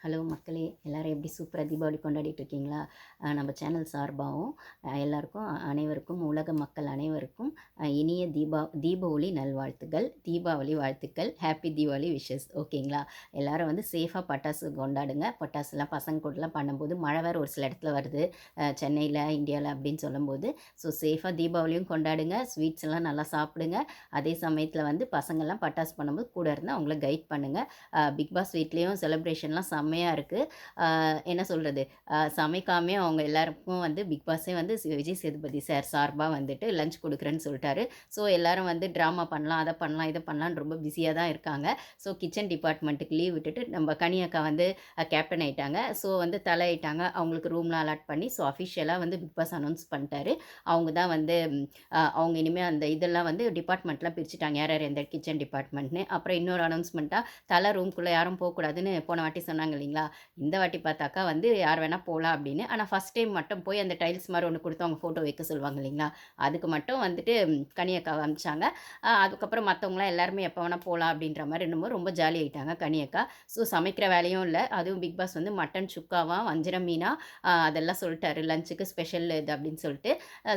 Hello மக்களே, எல்லோரும் எப்படி சூப்பராக தீபாவளி கொண்டாடிட்டு இருக்கீங்களா? நம்ம சேனல் சார்பாகவும் எல்லாருக்கும் அனைவருக்கும் உலக மக்கள் அனைவருக்கும் இனிய தீபாவளி நல்வாழ்த்துக்கள், தீபாவளி வாழ்த்துக்கள், ஹாப்பி தீபாவளி விஷஸ். ஓகேங்களா? எல்லோரும் வந்து சேஃபாக பட்டாசு கொண்டாடுங்க. பட்டாசுலாம் பசங்க கூடலாம் பண்ணும்போது மழை வேறு ஒரு சில இடத்துல வருது, சென்னையில் இந்தியாவில் அப்படின்னு சொல்லும்போது, ஸோ சேஃபாக தீபாவளியும் கொண்டாடுங்க, ஸ்வீட்ஸ் எல்லாம் நல்லா சாப்பிடுங்க. அதே சமயத்தில் வந்து பசங்கள்லாம் பட்டாசு பண்ணும்போது கூட இருந்து அவங்கள கைட் பண்ணுங்கள். பிக் பாஸ் வீட்லேயும் செலிப்ரேஷன்லாம் செம்மையாக இருக்குது. என்ன சொல்கிறது, சமைக்காமே அவங்க எல்லாருக்கும் வந்து பிக் பாஸே வந்து விஜய் சேதுபதி சார் சார்பாக வந்துட்டு லஞ்ச் கொடுக்குறேன்னு சொல்லிட்டாரு. ஸோ எல்லோரும் வந்து ட்ராமா பண்ணலாம், அதை பண்ணலாம், இதை பண்ணலான்னு ரொம்ப பிஸியாக தான் இருக்காங்க. ஸோ கிச்சன் டிபார்ட்மெண்ட்டுக்கு லீவ் விட்டுட்டு நம்ம கனி அக்கா வந்து கேப்டன் ஆகிட்டாங்க. ஸோ வந்து தலை ஆகிட்டாங்க. அவங்களுக்கு ரூம்லாம் அலாட் பண்ணி ஸோ அஃபிஷியலாக வந்து பிக் பாஸ் அனௌன்ஸ் பண்ணிட்டாரு. அவங்க தான் வந்து அவங்க இனிமேல் அந்த இதெல்லாம் வந்து டிபார்ட்மெண்ட்லாம் பிரிச்சுட்டாங்க, யார் யார் எந்த கிச்சன் டிபார்ட்மெண்ட்னு. அப்புறம் இன்னொரு அனௌன்ஸ்மெண்ட்டாக தலை ரூம்குள்ளே யாரும் போகக்கூடாதுன்னு போன வாட்டி சொன்னாங்க இல்லைங்களா? இந்த வாட்டி பார்த்தாக்கா வந்து யார் வேணால் போகலாம் அப்படின்னு. ஆனால் ஃபஸ்ட் டைம் மட்டும் போய் அந்த டைல்ஸ் மாதிரி ஒன்று கொடுத்து அவங்க ஃபோட்டோ வைக்க சொல்லுவாங்க இல்லைங்களா? அதுக்கு மட்டும் வந்துட்டு கனியக்கா அனுப்பிச்சாங்க. அதுக்கப்புறம் மற்றவங்களாம் எல்லாருமே எப்போ வேணால் போகலாம் அப்படின்ற மாதிரி என்னமோ ரொம்ப ஜாலி ஆகிட்டாங்க கனியக்கா. ஸோ சமைக்கிற வேலையும் இல்லை. அதுவும் பிக் பாஸ் வந்து மட்டன் சுக்காவா வஞ்சிரம் மீனா அதெல்லாம் சொல்லிட்டாரு, லஞ்சுக்கு ஸ்பெஷல் இது அப்படின்னு சொல்லிட்டு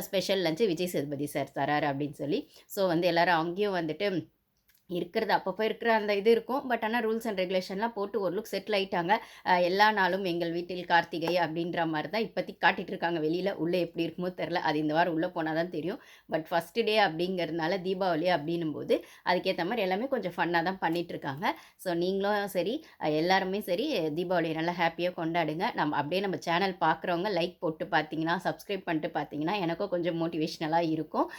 special lunch Vijay Sethupathi sir தராரு அப்படின்னு சொல்லி. ஸோ வந்து எல்லோரும் அங்கேயும் வந்துட்டு இருக்கிறது அப்பப்போ இருக்கிற அந்த இது இருக்கும். பட் ஆனால் ரூல்ஸ் அண்ட் ரெகுலேஷன்லாம் போட்டு ஒரு லுக் செட்டில் ஆகிட்டாங்க. எல்லா நாளும் எங்கள் வீட்டில் கார்த்திகை அப்படின்ற மாதிரி தான் இப்போதைக்கு காட்டிகிட்டு இருக்காங்க வெளியில். உள்ளே எப்படி இருக்குமோ தெரில, அது இந்த வாரம் உள்ளே போனால் தான் தெரியும். பட் ஃபஸ்ட்டு டே அப்படிங்கிறதுனால தீபாவளி அப்படின்னும்போது அதுக்கேற்ற மாதிரி எல்லாமே கொஞ்சம் ஃபன்னாக தான் பண்ணிகிட்ருக்காங்க. ஸோ நீங்களும் சரி, எல்லாருமே சரி, தீபாவளியை நல்லா ஹாப்பியாக கொண்டாடுங்க. நம்ம சேனல் பார்க்குறவங்க லைக் போட்டு பார்த்தீங்கன்னா, சப்ஸ்கிரைப் பண்ணிட்டு பார்த்தீங்கன்னா எனக்கும் கொஞ்சம் மோட்டிவேஷ்னலாக இருக்கும்.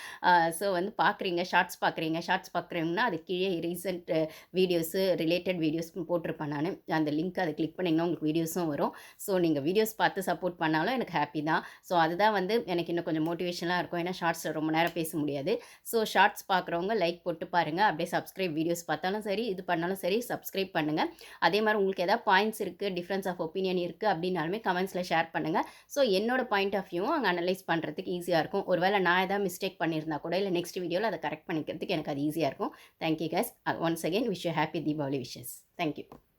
ஸோ வந்து ஷார்ட்ஸ் பார்க்குறீங்கன்னா அது கீழே ரீசெண்ட் வீடியோஸு ரிலேட்டட் வீடியோஸ் போட்டிருப்பேன் நான். அந்த லிங்க் அதை கிளிக் பண்ணிங்கன்னா உங்களுக்கு வீடியோஸும் வரும். ஸோ நீங்கள் வீடியோஸ் பார்த்து சப்போர்ட் பண்ணாலும் எனக்கு ஹாப்பி தான். ஸோ அதுதான் வந்து எனக்கு இன்னும் கொஞ்சம் மோட்டிவேஷனாக இருக்கும். ஏன்னா ஷார்ட்ஸில் ரொம்ப நேரம் பேச முடியாது. ஸோ ஷார்ட்ஸ் பார்க்குறவங்க லைக் போட்டு பாருங்கள். அப்படியே சப்ஸ்கிரைப் வீடியோஸ் பார்த்தாலும் சரி, இது பண்ணாலும் சரி, சப்ஸ்கிரைப் பண்ணுங்கள். அதே மாதிரி உங்களுக்கு எதாவது பாயிண்ட்ஸ் இருக்குது, டிஃப்ரென்ஸ் ஆஃப் ஒப்பீனியன் இருக்குது அப்படின்னாலுமே கமெண்ட்ஸில் ஷேர் பண்ணுங்கள். ஸோ என்னோட பாயிண்ட் ஆஃப் வியூவும் அங்கே அனலைஸ் பண்ணுறதுக்கு ஈஸியாக இருக்கும். ஒருவேளை நான் எதாவது மிஸ்டேக் பண்ணியிருந்தா கூட இல்லை நெக்ஸ்ட் வீடியோவில் அதை கரெக்ட் பண்ணிக்கிறதுக்கு எனக்கு அது ஈஸியாக இருக்கும். Thank you guys. Once again, wish you happy Diwali wishes. Thank you.